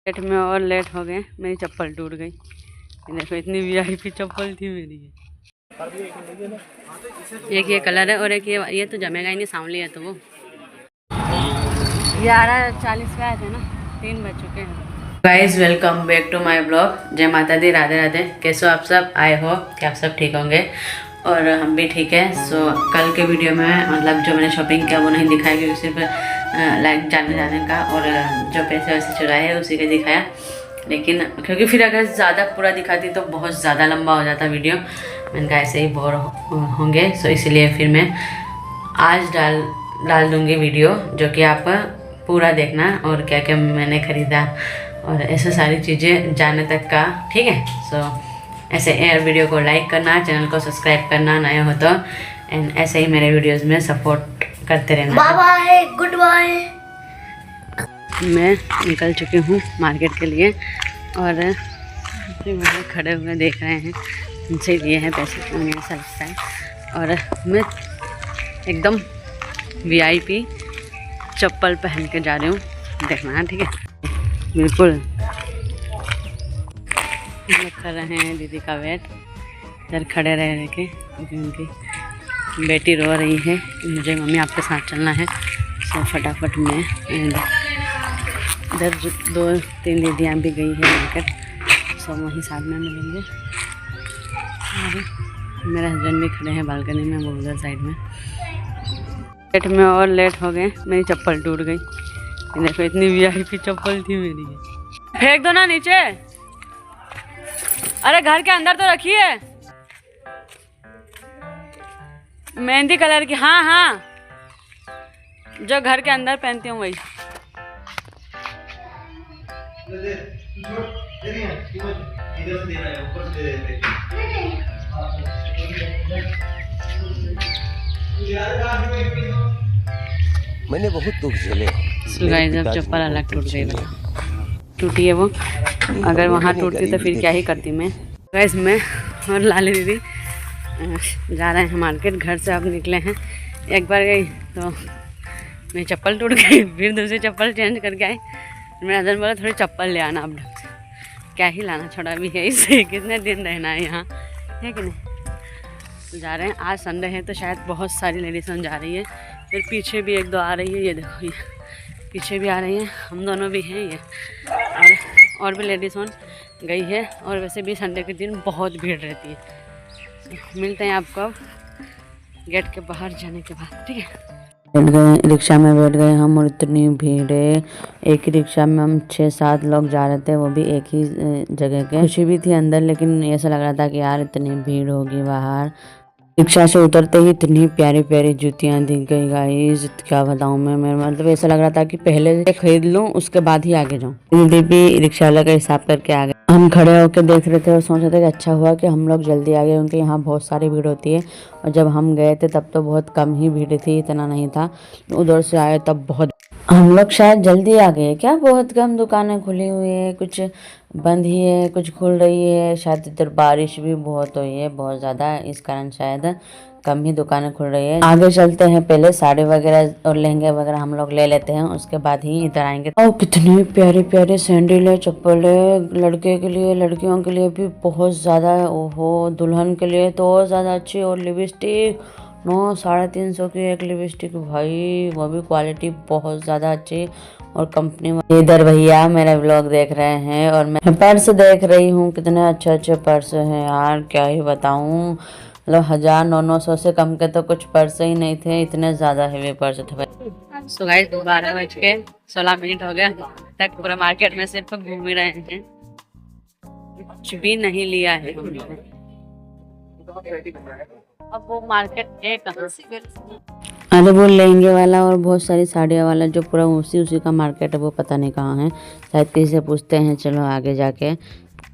Late में और late हो गए, मेरी चप्पल टूट गई। देखो इतनी वीआईपी चप्पल थी मेरी। एक ये कलर है और एक ये तो जमेगा ही नहीं, सांवली है तो वो 11:40 पे आए थे ना, 3 बज चुके हैं। Guys welcome back to my blog. जय माता दी, राधे राधे। कैसे हो आप सब? आई होप कि आप सब ठीक होंगे और हम भी ठीक है। सो कल के वीडियो में मतलब जो मैंने शॉपिंग किया वो नहीं दिखाया, क्योंकि सिर्फ लाइक जाने का और जो पैसे वैसे चुराए हैं उसी का दिखाया। लेकिन क्योंकि फिर अगर ज़्यादा पूरा दिखाती तो बहुत ज़्यादा लंबा हो जाता वीडियो, मैंने कहा ऐसे ही बोर होंगे। सो इसलिए फिर मैं आज डाल दूँगी वीडियो, जो कि आप पूरा देखना और क्या क्या मैंने ख़रीदा और ऐसे सारी चीज़ें जानने तक का, ठीक है। सो ऐसे वीडियो को लाइक करना, चैनल को सब्सक्राइब करना नए हो तो, एंड ऐसे ही मेरे वीडियोस में सपोर्ट करते रहना। Bye bye, goodbye. मैं निकल चुकी हूँ मार्केट के लिए और वहाँ खड़े हुए देख रहे हैं, उनसे लिए हैं पैसे, उन्हें ऐसा लगता है। और मैं एकदम वीआईपी चप्पल पहन के जा रही हूँ, देखना है, ठीक है। बिल्कुल कर रहे हैं दीदी का वेट, इधर खड़े रह के, उनकी बेटी रो रही है, मुझे मम्मी आपके साथ चलना है। सो फटाफट में इधर 2-3 दीदियाँ भी गई है मार्केट, सब वहीं साथ में मिलेंगे। और मेरे हस्बैंड भी खड़े हैं बालकनी में, वो उधर साइड में। लेट में और लेट हो गए, मेरी चप्पल टूट गई। देखो इतनी वीआईपी चप्पल थी मेरी। फेंक दो ना नीचे, अरे घर के अंदर तो रखिए। मेहंदी कलर की, हाँ हाँ, जो घर के अंदर पहनती हूँ वही। मैंने बहुत दुख झेले। जब चप्पल अलग टूट गई, टूटी है वो, अगर वहाँ टूटती तो फिर क्या ही करती मैं। गैस मैं और लाली दीदी जा रहे हैं मार्केट, घर से अब निकले हैं। एक बार गई तो मेरी चप्पल टूट गई, फिर दूसरी चप्पल चेंज करके आई। मेरे हस्बैंड बोला थोड़ी चप्पल ले आना, अब ढंग से क्या ही लाना, छोड़ा भी है इससे, कितने दिन रहना है यहाँ, है कि नहीं। तो जा रहे हैं, आज संडे है तो शायद बहुत सारी लेडीज़ जा रही है। फिर पीछे भी 1-2 आ रही है, ये देखो ये पीछे भी आ रही हैं, हम दोनों भी हैं ये, और भी लेडीज़ गई है। और वैसे भी संडे के दिन बहुत भीड़ रहती है। मिलते हैं आपको अब गेट के बाहर जाने के बाद, ठीक है। बैठ गए, रिक्शा में बैठ गए हम और इतनी भीड़ है। एक ही रिक्शा में हम 6-7 लोग जा रहे थे, वो भी एक ही जगह के। खुशी भी थी अंदर, लेकिन ऐसा लग रहा था कि यार इतनी भीड़ होगी बाहर। रिक्शा से उतरते ही इतनी प्यारी प्यारी जूतियाँ दिख गई गाइस, क्या बताऊँ मैं। मेरा मतलब ऐसा लग रहा था कि पहले खरीद लूँ, उसके बाद ही आगे जाऊँ। दीदी भी रिक्शा वाला का हिसाब करके आ गए। हम खड़े होकर देख रहे थे और सोच रहे थे कि अच्छा हुआ कि हम लोग जल्दी आ गए, क्योंकि यहाँ बहुत सारी भीड़ होती है। और जब हम गए थे तब तो बहुत कम ही भीड़ थी, इतना नहीं था। उधर से आए तब बहुत, हम लोग शायद जल्दी आ गए क्या, बहुत कम दुकानें खुली हुई है, कुछ बंद ही है, कुछ खुल रही है। शायद इधर बारिश भी बहुत हुई है, बहुत ज़्यादा, इस कारण शायद कम ही दुकानें खुल रही है। आगे चलते हैं, पहले साड़ी वगैरह और लहंगे वगैरह हम लोग ले लेते हैं, उसके बाद ही इधर आएंगे। और कितने प्यारे प्यारे सैंडल है, चप्पल है, लड़के के लिए, लड़कियों के लिए भी बहुत ज़्यादा। ओहो, दुल्हन के लिए तो और ज़्यादा अच्छी। और लिपस्टिक 350 की एक लिपस्टिक भाई, वो भी क्वालिटी बहुत ज़्यादा अच्छी और कंपनी में। इधर भैया मेरा व्लॉग देख रहे हैं और मैं पर्स देख रही हूँ, कितने अच्छे अच्छे पर्स हैं यार, क्या ही बताऊँ। मतलब 1000-900 से कम के तो कुछ पर्स ही नहीं थे, इतने ज़्यादा हेवी पर्स थे भाई। सो गाइस 12:16 हो गया, तक पूरा मार्केट में सिर्फ घूम ही रहे हैं, कुछ भी नहीं लिया है। अब वो मार्केट है कहाँ से? अरे वो लहंगे वाला और बहुत सारी साड़ियाँ वाला जो पूरा उसी का मार्केट है, वो पता नहीं कहाँ है, शायद किसी से पूछते हैं। चलो आगे जाके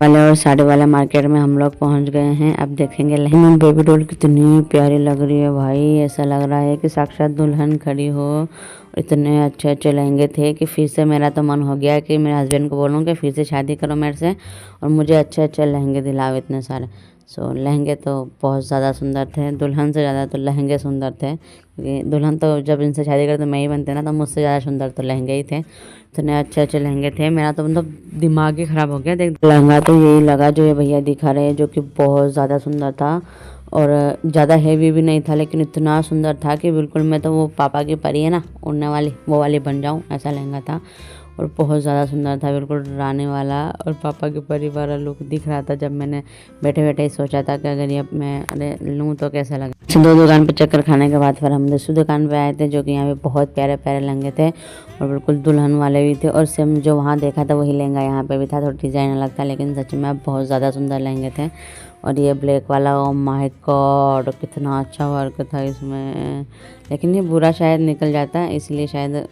वाले और साड़ी वाला मार्केट में हम लोग पहुँच गए हैं। अब देखेंगे लहंगा। बेबी डॉल कितनी प्यारी लग रही है भाई, ऐसा लग रहा है कि साक्षात दुल्हन खड़ी हो। इतने अच्छे अच्छे लहंगे थे कि फिर से मेरा तो मन हो गया कि मेरे हस्बैंड को बोलूँ कि फिर से शादी करो मेरे से और मुझे अच्छे अच्छे लहंगे दिलाओ इतने सारे। सो लहंगे तो बहुत ज़्यादा सुंदर थे, दुल्हन से ज़्यादा तो लहंगे सुंदर थे, क्योंकि दुल्हन तो जब इनसे शादी करते तो मैं ही बनते ना, तो मुझसे ज़्यादा सुंदर तो लहंगे ही थे। इतने अच्छे अच्छे लहंगे थे, मेरा तो मतलब दिमाग ही ख़राब हो गया। देख लहंगा तो यही लगा जो ये भैया दिखा रहे हैं, जो कि बहुत ज़्यादा सुंदर था और ज़्यादा हेवी भी नहीं था, लेकिन इतना सुंदर था कि बिल्कुल मैं तो वो पापा की परी है ना उड़ने वाली, वो वाली बन जाऊँ, ऐसा लहंगा था। और बहुत ज़्यादा सुंदर था, बिल्कुल रानी वाला और पापा के परी वाला लुक दिख रहा था। जब मैंने बैठे बैठे ही सोचा था कि अगर ये मैं अरे लूँ तो कैसा लगा। दो दुकान पे चक्कर खाने के बाद फिर हम दूसरी दुकान पे आए थे, जो कि यहाँ पे बहुत प्यारे प्यारे लहंगे थे और बिल्कुल दुल्हन वाले भी थे। और सेम जो वहाँ देखा था वही लहंगा यहाँ पे भी था, थोड़ा डिज़ाइन अलग था, लेकिन सच में बहुत ज़्यादा सुंदर लहंगे थे। और ये ब्लैक वाला, ओ माय गॉड कितना अच्छा वर्क था इसमें, लेकिन ये पूरा शायद निकल जाता है इसलिए शायद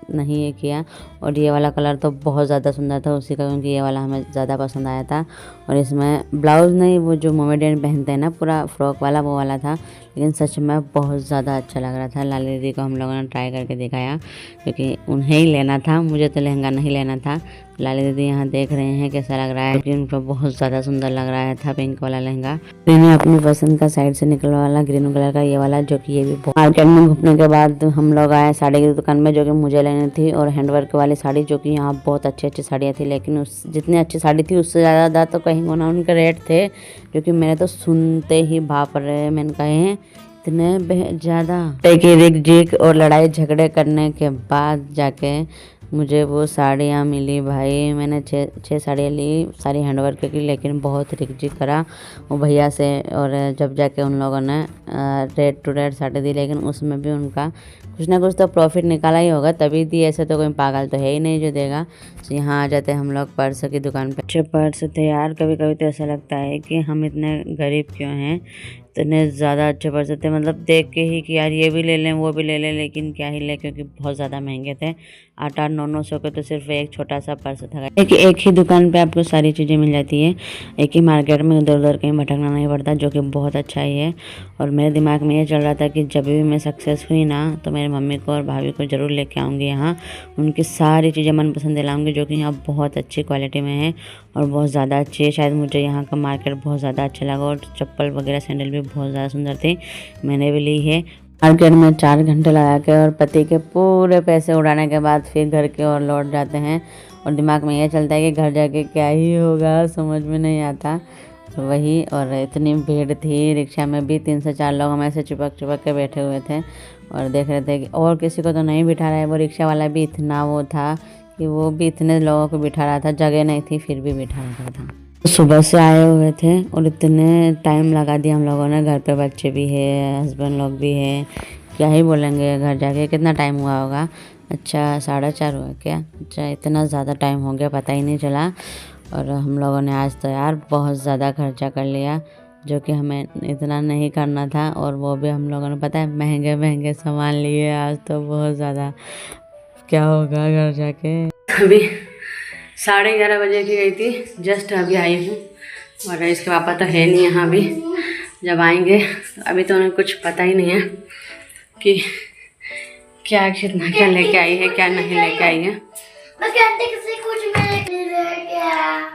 नहीं ये किया। और ये वाला कलर तो बहुत ज़्यादा सुंदर था उसी का, क्योंकि ये वाला हमें ज़्यादा पसंद आया था। और इसमें ब्लाउज़ नहीं, वो जो मोमेडियन पहनते हैं ना पूरा फ्रॉक वाला, वो वाला था, लेकिन सच में बहुत ज़्यादा अच्छा लग रहा था। लाली दीदी को हम लोगों ने ट्राई करके दिखाया, क्योंकि उन्हें ही लेना था, मुझे तो लहंगा नहीं लेना था। लाली दीदी यहाँ देख रहे हैं कैसा लग रहा है, क्योंकि उनको बहुत ज़्यादा सुंदर लग रहा था पिंक वाला लहंगा। मैंने अपनी पसंद का साइड से निकलने वाला ग्रीन कलर का ये वाला, जो कि ये भी मार्केट में घूमने के बाद हम लोग आए साड़ी की दुकान में, जो कि मुझे लेनी थी, और हैंडवर्क वाली साड़ी, जो कि यहाँ बहुत अच्छी अच्छी साड़ियाँ थी, लेकिन उस जितनी अच्छी साड़ी थी उससे ज़्यादा तो कहीं ना उनके रेट थे, जो कि मैंने तो सुनते ही भाप रहे, मैंने कहे हैं इतने ज़्यादा। रिक जिक और लड़ाई झगड़े करने के बाद जाके मुझे वो साड़ियाँ मिली भाई। मैंने छः साड़ियाँ ली, सारी हैंडवर्क की, लेकिन बहुत रिकझिक करा वो भैया से। और जब जाके उन लोगों ने रेट टू रेट साड़ी दी, लेकिन उसमें भी उनका कुछ ना कुछ तो प्रॉफिट निकाला ही होगा, तभी दी। ऐसे तो कोई पागल तो है ही नहीं जो देगा। तो यहाँ आ जाते हम लोग पर्स की दुकान पे। अच्छे पर्स थे यार, कभी कभी तो ऐसा लगता है कि हम इतने गरीब क्यों हैं, इतने ज़्यादा अच्छे पर्स थे, मतलब देख के ही कि यार ये भी ले लें वो भी ले लें, लेकिन क्या ही ले, क्योंकि बहुत ज़्यादा महंगे थे। 8-9 सौ के तो सिर्फ एक छोटा सा पर्स था। एक ही दुकान पे आपको सारी चीज़ें मिल जाती है, एक ही मार्केट में इधर उधर कहीं भटकना नहीं पड़ता, जो कि बहुत अच्छा ही है। और मेरे दिमाग में ये चल रहा था कि जब भी मैं सक्सेस हुई ना, तो मेरी मम्मी को और भाभी को ज़रूर लेके आऊँगी यहाँ, उनकी सारी चीज़ें मनपसंद दिलाऊँगी, जो कि यहाँ बहुत अच्छी क्वालिटी में है और बहुत ज़्यादा अच्छी है। शायद मुझे यहाँ का मार्केट बहुत ज़्यादा अच्छा लगा, और चप्पल वगैरह सैंडल भी बहुत ज़्यादा सुंदर थी, मैंने भी ली है। मार्केट में 4 घंटे लगा के और पति के पूरे पैसे उड़ाने के बाद फिर घर के ओर लौट जाते हैं, और दिमाग में ये चलता है कि घर जाके क्या ही होगा, समझ में नहीं आता। तो वही, और इतनी भीड़ थी, रिक्शा में भी 3 से 4 लोग हम ऐसे चिपक के बैठे हुए थे और देख रहे थे कि और किसी को तो नहीं बिठा रहा है। वो रिक्शा वाला भी इतना वो था कि वो भी इतने लोगों को बिठा रहा था, जगह नहीं थी फिर भी बिठा रहा था। सुबह से आए हुए थे और इतने टाइम लगा दिया हम लोगों ने, घर पे बच्चे भी है, हस्बैंड लोग भी है, क्या ही बोलेंगे। घर जाके कितना टाइम हुआ होगा, अच्छा 4:30 हुआ क्या, अच्छा इतना ज़्यादा टाइम हो गया पता ही नहीं चला। और हम लोगों ने आज तो यार बहुत ज़्यादा खर्चा कर लिया, जो कि हमें इतना नहीं करना था, और वो भी हम लोगों ने पता है महंगे महंगे सामान लिए आज तो बहुत ज़्यादा। क्या होगा घर जाके। अभी 11:30 बजे की गई थी, जस्ट अभी आई हूँ, और इसके पापा तो है नहीं यहाँ अभी, जब आएंगे तो अभी तो उन्हें कुछ पता ही नहीं है कि क्या कितना क्या लेके आई है क्या नहीं लेके आई है।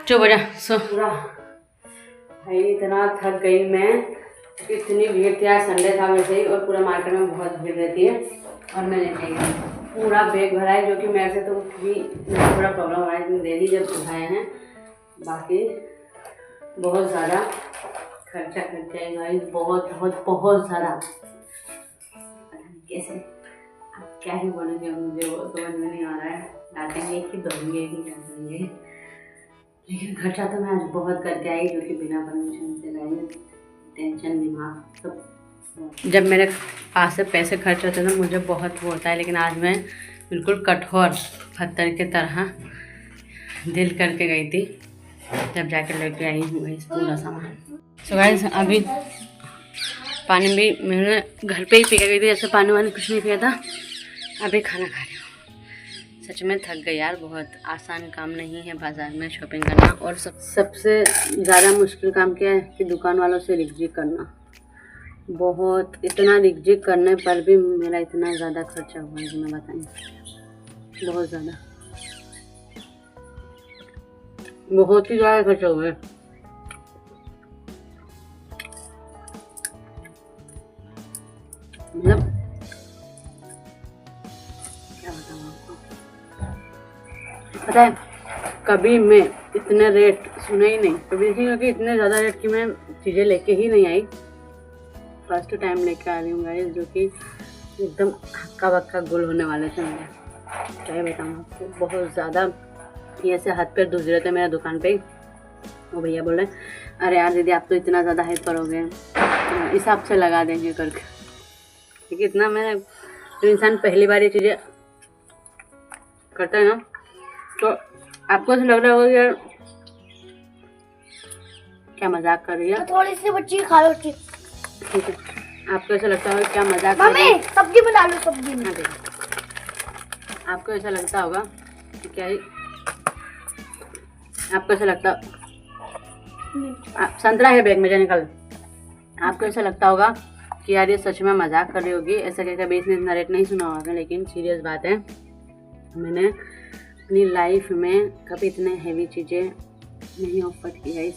चुप हो जा, सो। भाई इतना थक गई मैं, इतनी भीड़ थी, आज संडे था वैसे ही, और पूरा मार्केट में बहुत भीड़ रहती है। और मैं लेके गई पूरा बैग भरा है, जो कि मेरे से तो भी थोड़ा प्रॉब्लम हो रहा है, दे दी जब उठाए हैं। बाकी बहुत ज़्यादा खर्चा करते हैं भाई, बहुत बहुत बहुत ज़्यादा। कैसे अब क्या ही बोलेंगे, मुझे वो समझ में नहीं आ रहा है, डांटेंगे कि दोगे कि डांटेंगे, लेकिन खर्चा तो मैं आज बहुत करके आई, जो कि बिना परमिशन से गई, टेंशन दिमाग सब। जब मेरे पास से पैसे खर्च होते हैं तो मुझे बहुत वो होता है, लेकिन आज मैं बिल्कुल कठोर पत्थर की तरह दिल करके गई थी, जब जाके लेके आई हूँ इस पूरा सामान। सो गाइस अभी पानी भी मैंने घर पे ही पी के गई थी, जैसे पानी वानी कुछ नहीं पिया था। अभी खाना खा रही हूँ। सच में थक गई यार, बहुत आसान काम नहीं है बाज़ार में शॉपिंग करना, और सबसे ज़्यादा मुश्किल काम क्या है कि दुकान वालों से रिकजिक करना। बहुत इतना रिकजिक करने पर भी मेरा इतना ज़्यादा खर्चा हुआ है कि मैं बताऊँ, बहुत ज़्यादा, बहुत ही ज़्यादा खर्चा हुआ है। पता है कभी मैं इतने रेट सुने ही नहीं, कभी देखिए क्योंकि इतने ज़्यादा रेट की मैं चीज़ें लेके ही नहीं आई। फर्स्ट टाइम लेके आ रही हूँ गाइस, जो कि एकदम हक्का बक्का गुल होने वाले थे मेरे। क्या बताऊँ आपको, बहुत ज़्यादा ये ऐसे हाथ पैर दूध रहे थे मेरा दुकान पे। वो भैया बोले अरे यार दीदी आप तो इतना ज़्यादा हाइपर हो गए, हिसाब से लगा देंगे करके। क्योंकि इतना मैं जो इंसान पहली बार ये चीज़ें करता है ना, तो आपको ऐसा लग रहा होगा यार क्या मजाक कर रही है। थोड़ी सी बच्ची खा लो। ठीक है, आपको ऐसा लगता होगा क्या मजाक कर रही है। सब्जी बना लो, सब्जी में। आपको ऐसा लगता होगा कि क्या ही, आपको ऐसा लगता संतरा है बैग में जा निकल। आपको ऐसा लगता होगा कि यार ये सच में मजाक कर रही होगी, ऐसा क्या कभी इसने इतना रेट नहीं सुना होगा। लेकिन सीरियस बात है, मैंने अपनी लाइफ में कभी इतने हैवी चीज़ें नहीं ऑफर की है।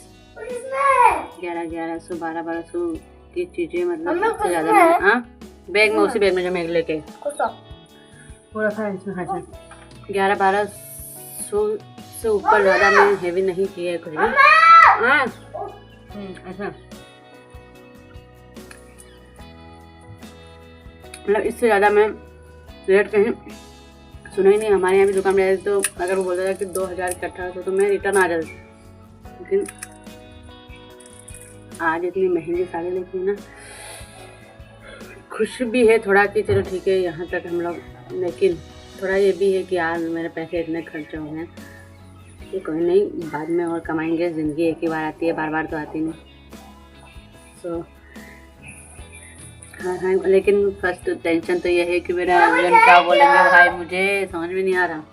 1100 1200 की चीज़ें मतलब सबसे ज़्यादा। हाँ बैग में, उसी बैग में जो मैं लेके पूरा था इसमें खर्चा। 1100-1200 से ऊपर ज़्यादा मैं हैवी नहीं की है कुछ भी। हाँ ऐसा मतलब इससे ज़्यादा मैं रेट कहीं सुना ही नहीं। हमारे यहाँ भी दुकान में तो अगर वो बोलता था कि 2000 का 1800 तो मैं रिटर्न आ जाती। लेकिन आज इतनी महंगी साड़ी लेती है ना, खुश भी है थोड़ा कि चलो ठीक है यहाँ तक हम लोग, लेकिन थोड़ा ये भी है कि यार मेरे पैसे इतने खर्च हो गए कि कोई नहीं, बाद में और कमाएंगे। ज़िंदगी एक ही बार आती है, बार बार तो आती नहीं। सो हाँ, लेकिन फर्स्ट टेंशन तो ये है कि मेरा हस्बैंड क्या बोलेंगे भाई, मुझे समझ में नहीं आ रहा।